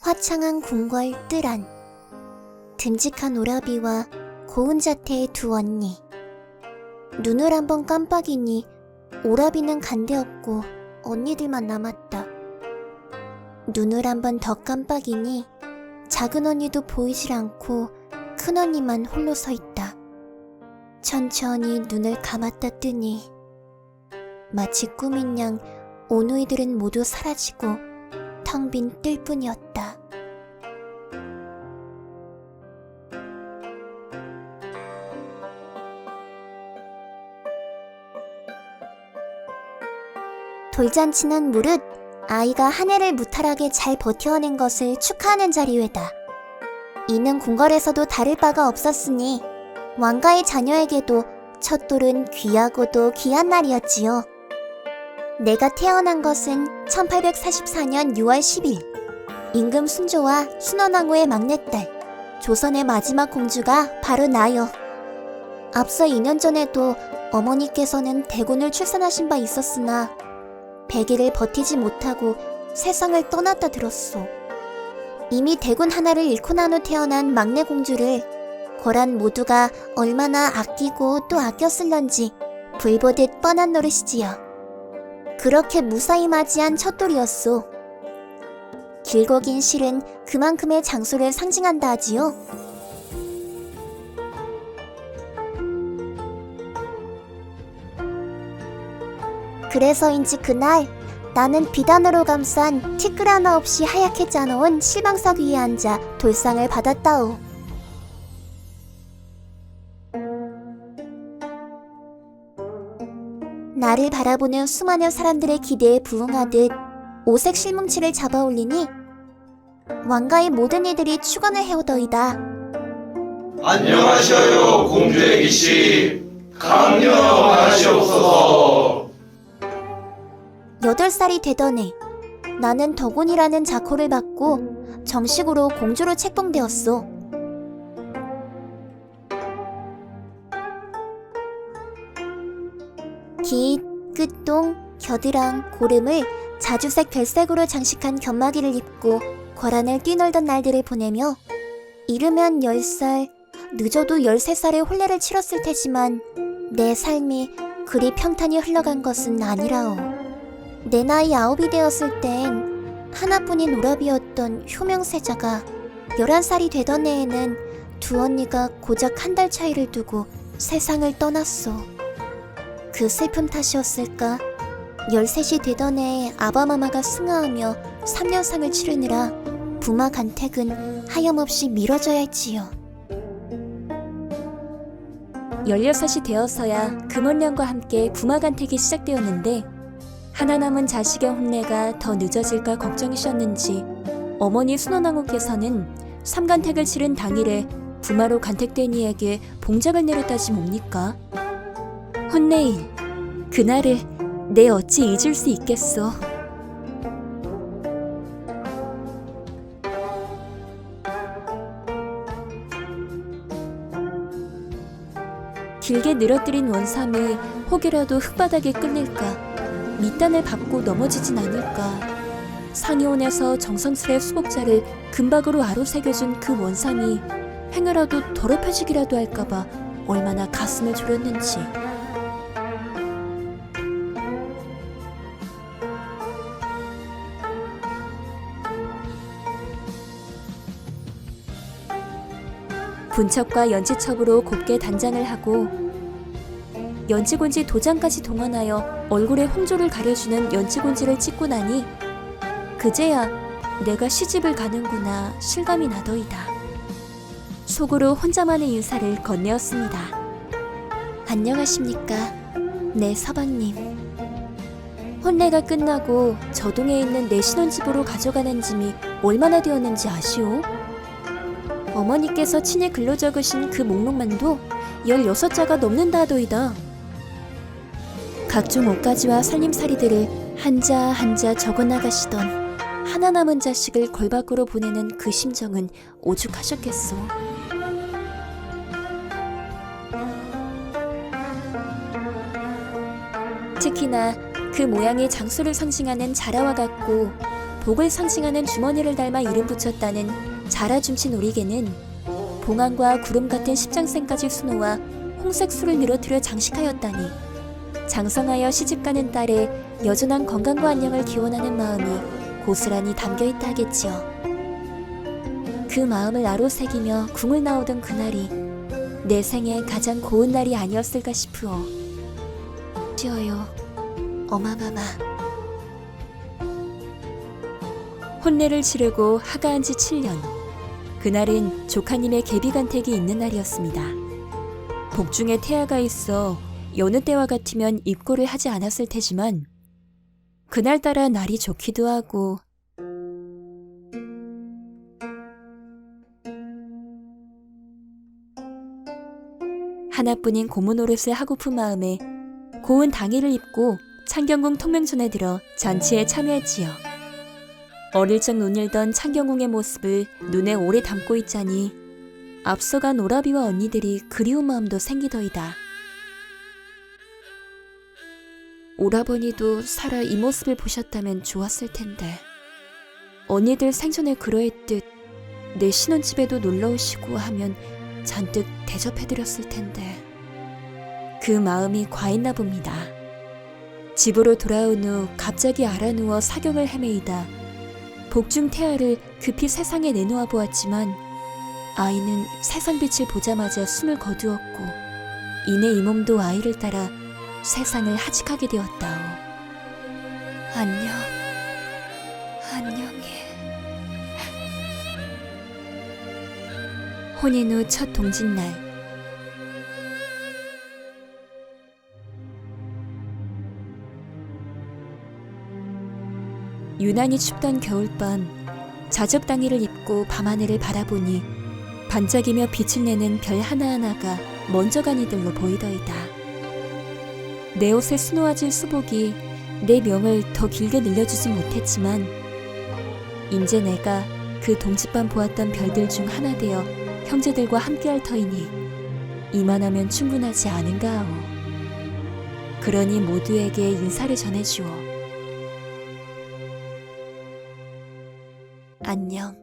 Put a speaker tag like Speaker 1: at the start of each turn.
Speaker 1: 화창한 궁궐 뜰안. 듬직한 오라비와 고운 자태의 두 언니. 눈을 한번 깜빡이니 오라비는 간데없고 언니들만 남았다. 눈을 한번 더 깜빡이니 작은 언니도 보이질 않고 큰 언니만 홀로 서 있다. 천천히 눈을 감았다 뜨니 마치 꿈인 양 오누이들은 모두 사라지고 텅 빈 뜰뿐이었다. 돌잔치는 무릇 아이가 한 해를 무탈하게 잘 버텨낸 것을 축하하는 자리외다. 이는 궁궐에서도 다를 바가 없었으니 왕가의 자녀에게도 첫 돌은 귀하고도 귀한 날이었지요. 내가 태어난 것은 1844년 6월 10일. 임금 순조와 순원왕후의 막내딸, 조선의 마지막 공주가 바로 나요. 앞서 2년 전에도 어머니께서는 대군을 출산하신 바 있었으나 100일을 버티지 못하고 세상을 떠났다 들었소. 이미 대군 하나를 잃고 난 후 태어난 막내 공주를 거란 모두가 얼마나 아끼고 또 아껴 쓸런지 불보듯 뻔한 노릇이지요. 그렇게 무사히 맞이한 첫돌이었소. 길고 긴 실은 그만큼의 장소를 상징한다 하지요. 그래서인지 그날 나는 비단으로 감싼 티끌 하나 없이 하얗게 짜놓은 실방석 위에 앉아 돌상을 받았다오. 나를 바라보는 수많은 사람들의 기대에 부응하듯 오색 실뭉치를 잡아 올리니 왕가의 모든 이들이 축원을 해오더이다.
Speaker 2: 안녕하셔요, 공주의 기씨. 강령하시옵소서.
Speaker 1: 8살이 되던 해 나는 덕운이라는 자코를 받고 정식으로 공주로 책봉되었소. 깃, 끝동, 겨드랑, 고름을 자주색 별색으로 장식한 견마기를 입고 거란을 뛰놀던 날들을 보내며 이르면 10살, 늦어도 13살의 혼례를 치렀을 테지만 내 삶이 그리 평탄히 흘러간 것은 아니라오. 내 나이 9이 되었을 땐 하나뿐인 오라비였던 효명세자가 11살이 되던 해에는 두 언니가 고작 한 달 차이를 두고 세상을 떠났소. 그 슬픔 탓이었을까? 13이 되던 해에 아바마마가 승하하며 3년상을 치르느라 부마 간택은 하염없이 미뤄져야 했지요.
Speaker 3: 16이 되어서야 금혼령과 함께 부마 간택이 시작되었는데 하나 남은 자식의 혼례가 더 늦어질까 걱정이셨는지 어머니 순원왕후께서는 삼간택을 치른 당일에 부마로 간택된 이에게 봉작을 내렸다지 뭡니까? 혼례일, 그날을 내 어찌 잊을 수 있겠소. 길게 늘어뜨린 원삼이 혹이라도 흙바닥에 끌릴까, 밑단을 밟고 넘어지진 않을까, 상이온에서 정성스레 수복자를 금박으로 아로새겨준 그 원삼이 행여라도 더럽혀지기라도 할까봐 얼마나 가슴을 졸였는지. 분첩과 연지첩으로 곱게 단장을 하고 연지곤지 도장까지 동원하여 얼굴에 홍조를 가려주는 연지곤지를 찍고 나니 그제야 내가 시집을 가는구나 실감이 나더이다. 속으로 혼자만의 인사를 건네었습니다. 안녕하십니까, 네 서방님. 혼례가 끝나고 저동에 있는 내 신혼집으로 가져가는 짐이 얼마나 되었는지 아시오? 어머니께서 친히 글로 적으신 그 목록만도 16자가 넘는다 하더이다. 각종 옷가지와 살림살이들을 한자 한자 적어나가시던 하나 남은 자식을 궐 밖으로 보내는 그 심정은 오죽하셨겠소. 특히나 그 모양이 장수를 상징하는 자라와 같고 복을 상징하는 주머니를 닮아 이름 붙였다는 자라줌치 놀이개는 봉황과 구름 같은 십장생까지 수놓아 홍색소를 늘어뜨려 장식하였다니 장성하여 시집가는 딸의 여전한 건강과 안녕을 기원하는 마음이 고스란히 담겨있다 하겠지요. 그 마음을 아로새기며 궁을 나오던 그날이 내 생애 가장 고운 날이 아니었을까 싶으오. 쉬어요, 어마마마. 혼례를 치르고 하가한 지 7년. 그날은 조카님의 계비간택이 있는 날이었습니다. 복중에 태아가 있어 여느 때와 같으면 입고를 하지 않았을 테지만 그날따라 날이 좋기도 하고 하나뿐인 고무 노릇을 하고픈 마음에 고운 당의를 입고 창경궁 통명전에 들어 잔치에 참여했지요. 어릴 적 논일던 창경궁의 모습을 눈에 오래 담고 있자니 앞서간 오라비와 언니들이 그리운 마음도 생기더이다. 오라버니도 살아 이 모습을 보셨다면 좋았을 텐데. 언니들 생전에 그러했듯 내 신혼집에도 놀러오시고 하면 잔뜩 대접해드렸을 텐데. 그 마음이 과했나 봅니다. 집으로 돌아온 후 갑자기 알아누워 사경을 헤매이다 복중 태아를 급히 세상에 내놓아 보았지만 아이는 세상빛을 보자마자 숨을 거두었고 이내 이 몸도 아이를 따라 세상을 하직하게 되었다오. 안녕, 안녕해. 혼인 후 첫 동짓날. 유난히 춥던 겨울밤, 자적당의를 입고 밤하늘을 바라보니 반짝이며 빛을 내는 별 하나하나가 먼저 간 이들로 보이더이다. 내 옷에 수놓아질 수복이 내 명을 더 길게 늘려주지 못했지만 인제 내가 그 동짓밤 보았던 별들 중 하나 되어 형제들과 함께할 터이니 이만하면 충분하지 않은가 하오. 그러니 모두에게 인사를 전해주오. 안녕.